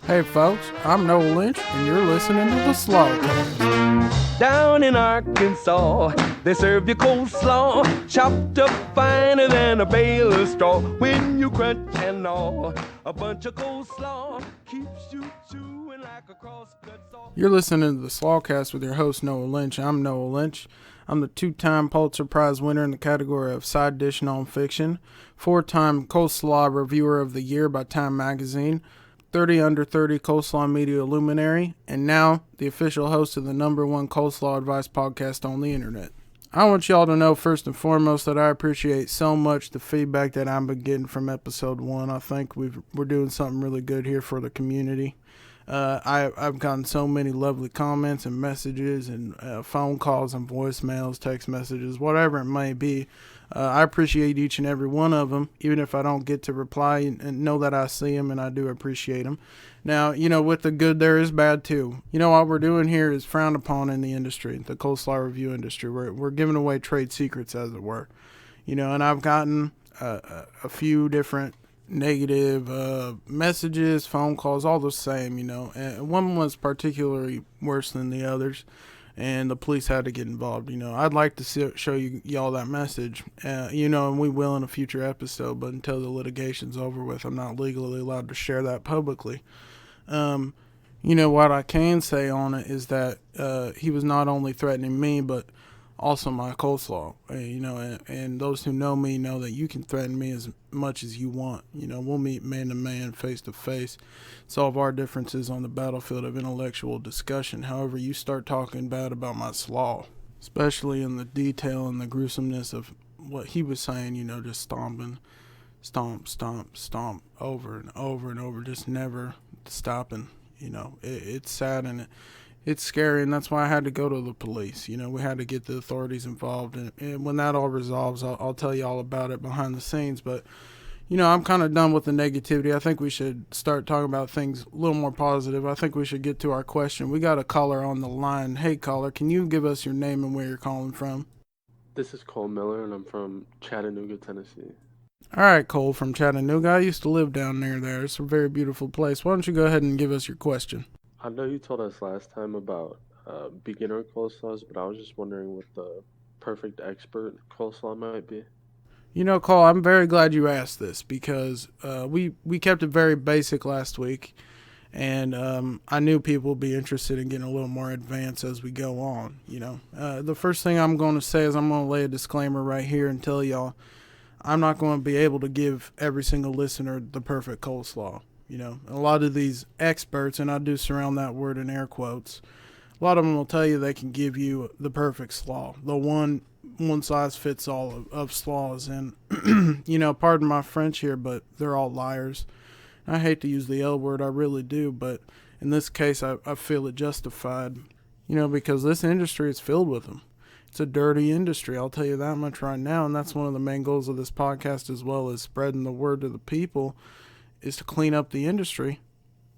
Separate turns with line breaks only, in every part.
Hey folks, I'm Noah Lynch, and you're listening to the Slawcast.
Down in Arkansas, they serve you coleslaw, chopped up finer than a bale of straw. When you crunch and gnaw, a bunch of coleslaw keeps you chewing like a crosscut saw.
You're listening to the Slawcast with your host Noah Lynch. I'm Noah Lynch. I'm the two-time Pulitzer Prize winner in the category of side dish nonfiction, four-time coleslaw reviewer of the year by Time Magazine, 30 under 30 coleslaw media luminary, and now the official host of the number one coleslaw advice podcast on the internet. I want y'all to know first and foremost that I appreciate so much the feedback that I've been getting from episode 1. I think we're doing something really good here for the community. I've gotten so many lovely comments and messages and phone calls and voicemails, text messages, whatever it may be. I appreciate each and every one of them, even if I don't get to reply, and know that I see them and I do appreciate them. Now, with the good, there is bad too. What we're doing here is frowned upon in the industry, the coleslaw review industry. We're giving away trade secrets, as it were. And I've gotten a few different negative messages, phone calls, all the same, and one was particularly worse than the others, and the police had to get involved. I'd like to show y'all that message, and we will in a future episode, but until the litigation's over with, I'm not legally allowed to share that publicly. What I can say on it is that he was not only threatening me, but also my coleslaw, and those who know me know that you can threaten me as much as you want. We'll meet man to man, face to face, solve our differences on the battlefield of intellectual discussion. However, you start talking bad about my slaw, especially in the detail and the gruesomeness of what he was saying, just stomping, stomp, stomp, stomp, over and over and over, just never stopping. It's sad, and it's scary, and that's why I had to go to the police. We had to get the authorities involved, and when that all resolves, I'll tell you all about it behind the scenes. But, I'm kind of done with the negativity. I think we should start talking about things a little more positive. I think we should get to our question. We got a caller on the line. Hey, caller, can you give us your name and where you're calling from?
This is Cole Miller, and I'm from Chattanooga, Tennessee.
All right, Cole from Chattanooga. I used to live down near there. It's a very beautiful place. Why don't you go ahead and give us your question?
I know you told us last time about beginner coleslaws, but I was just wondering what the perfect expert coleslaw might be.
Cole, I'm very glad you asked this because we kept it very basic last week, and I knew people would be interested in getting a little more advanced as we go on. The first thing I'm going to say is I'm going to lay a disclaimer right here and tell y'all I'm not going to be able to give every single listener the perfect coleslaw. A lot of these experts, and I do surround that word in air quotes, a lot of them will tell you they can give you the perfect slaw, the one size fits all of slaws. And, pardon my French here, but they're all liars. I hate to use the L word, I really do, but in this case, I feel it justified, because this industry is filled with them. It's a dirty industry, I'll tell you that much right now, and that's one of the main goals of this podcast, as well as spreading the word to the people, is to clean up the industry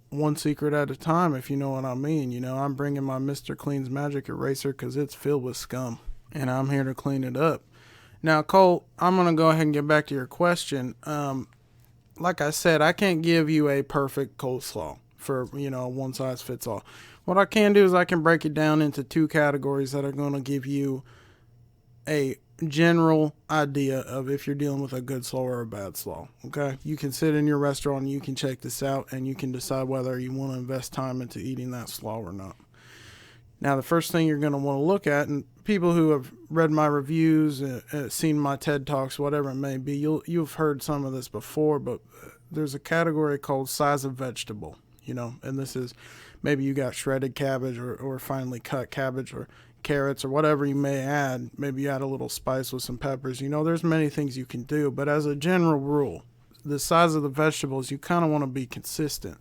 one secret at a time, if you know what I mean. I'm bringing my Mr. Clean's Magic Eraser because it's filled with scum, and I'm here to clean it up. Now, Cole, I'm going to go ahead and get back to your question. Like I said, I can't give you a perfect coleslaw for, one size fits all. What I can do is I can break it down into two categories that are going to give you a general idea of if you're dealing with a good slaw or a bad slaw. Okay, you can sit in your restaurant and you can check this out, and you can decide whether you want to invest time into eating that slaw or not. Now, the first thing you're going to want to look at, and people who have read my reviews, seen my TED Talks, whatever it may be, you've heard some of this before, but there's a category called size of vegetable. And this is maybe you got shredded cabbage or finely cut cabbage or carrots or whatever you may add. Maybe you add a little spice with some peppers. There's many things you can do, but as a general rule, the size of the vegetables, you kind of want to be consistent.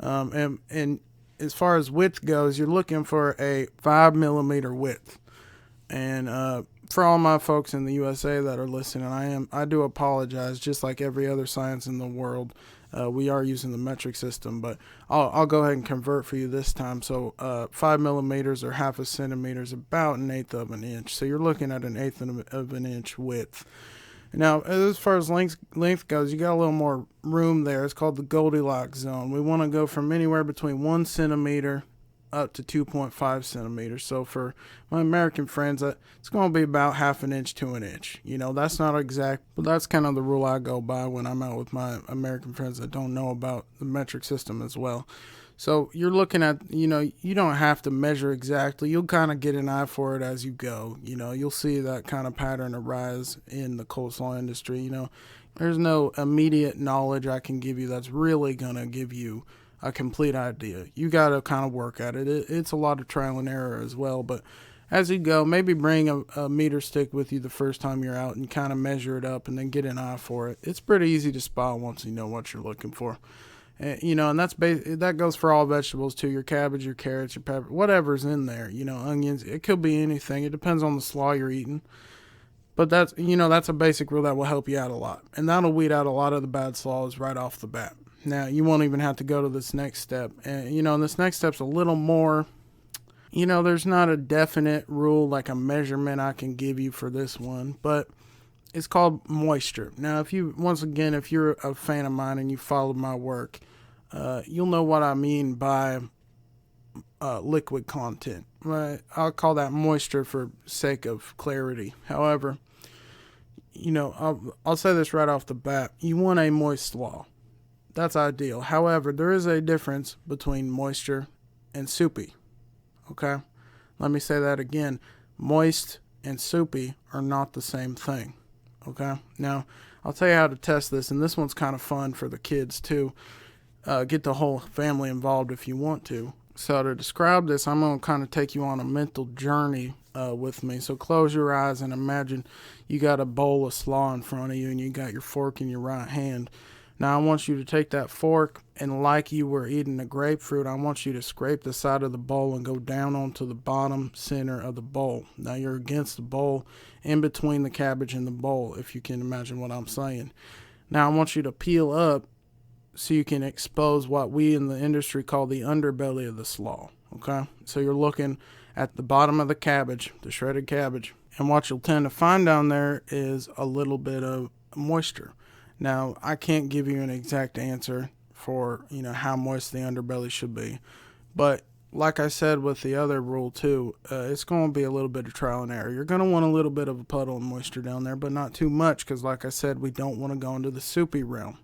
And as far as width goes, you're looking for a 5 millimeter width. And for all my folks in the USA that are listening, I do apologize. Just like every other science in the world, we are using the metric system, but I'll go ahead and convert for you this time. So 5 millimeters or half a centimeter is about 1/8 of an inch. So you're looking at 1/8 of an inch width. Now, as far as length goes, you got a little more room there. It's called the Goldilocks zone. We want to go from anywhere between 1 centimeter up to 2.5 centimeters. So for my American friends, it's going to be about half an inch to an inch. That's not exact, but that's kind of the rule I go by when I'm out with my American friends that don't know about the metric system as well. So you're looking at, you don't have to measure exactly. You'll kind of get an eye for it as you go. You'll see that kind of pattern arise in the coleslaw industry. There's no immediate knowledge I can give you that's really going to give you a complete idea. You got to kind of work at it. It's a lot of trial and error as well. But as you go, maybe bring a meter stick with you the first time you're out and kind of measure it up and then get an eye for it. It's pretty easy to spot once you know what you're looking for. And that goes for all vegetables too. Your cabbage, your carrots, your pepper, whatever's in there. Onions. It could be anything. It depends on the slaw you're eating. But that's a basic rule that will help you out a lot, and that'll weed out a lot of the bad slaws right off the bat. Now you won't even have to go to this next step, and this next step's a little more. There's not a definite rule like a measurement I can give you for this one, but it's called moisture. Now, if you're a fan of mine and you followed my work, you'll know what I mean by liquid content. Right? I'll call that moisture for sake of clarity. However, I'll say this right off the bat. You want a moist slaw. That's ideal. However, there is a difference between moisture and soupy. Okay? Let me say that again. Moist and soupy are not the same thing. Okay, now I'll tell you how to test this, and this one's kind of fun for the kids too. Get the whole family involved if you want to. So to describe this, I'm going to kind of take you on a mental journey with me. So close your eyes and imagine you got a bowl of slaw in front of you and you got your fork in your right hand. Now I want you to take that fork and like you were eating a grapefruit, I want you to scrape the side of the bowl and go down onto the bottom center of the bowl. Now you're against the bowl, in between the cabbage and the bowl, if you can imagine what I'm saying. Now I want you to peel up so you can expose what we in the industry call the underbelly of the slaw. Okay? So you're looking at the bottom of the cabbage, the shredded cabbage, and what you'll tend to find down there is a little bit of moisture. Now, I can't give you an exact answer for, how moist the underbelly should be. But like I said with the other rule too, it's going to be a little bit of trial and error. You're going to want a little bit of a puddle of moisture down there, but not too much because like I said, we don't want to go into the soupy realm.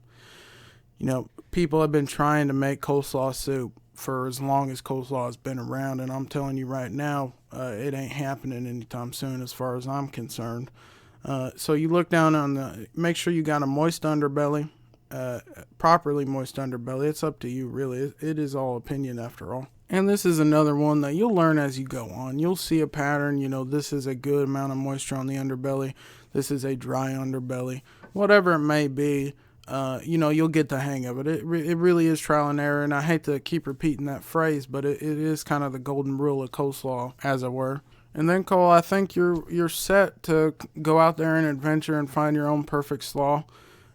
People have been trying to make coleslaw soup for as long as coleslaw has been around, and I'm telling you right now, it ain't happening anytime soon as far as I'm concerned. So you look down make sure you got a moist underbelly, properly moist underbelly. It's up to you, really. It is all opinion after all. And this is another one that you'll learn as you go on. You'll see a pattern. This is a good amount of moisture on the underbelly. This is a dry underbelly. Whatever it may be, you'll get the hang of it. It really is trial and error, and I hate to keep repeating that phrase, but it is kind of the golden rule of coleslaw, as it were. And then, Cole, I think you're set to go out there and adventure and find your own perfect slaw.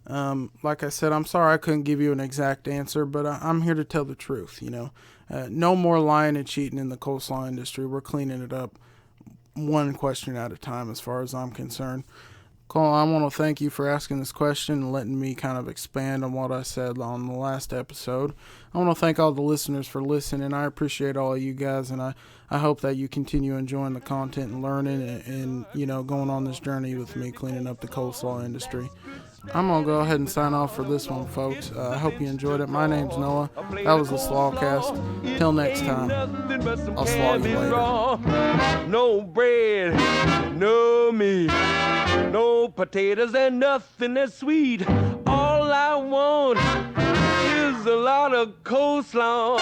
Like I said, I'm sorry I couldn't give you an exact answer, but I'm here to tell the truth. No more lying and cheating in the coleslaw industry. We're cleaning it up one question at a time as far as I'm concerned. Cole, I want to thank you for asking this question and letting me kind of expand on what I said on the last episode. I want to thank all the listeners for listening. I appreciate all of you guys, and I hope that you continue enjoying the content and learning and going on this journey with me cleaning up the coleslaw industry. I'm going to go ahead and sign off for this one, folks. I hope you enjoyed it. My name's Noah. That was the Slawcast. Till next time, I'll slaw you later.
No bread, no meat, no potatoes, and nothing that's sweet. All I want is a lot of coleslaw.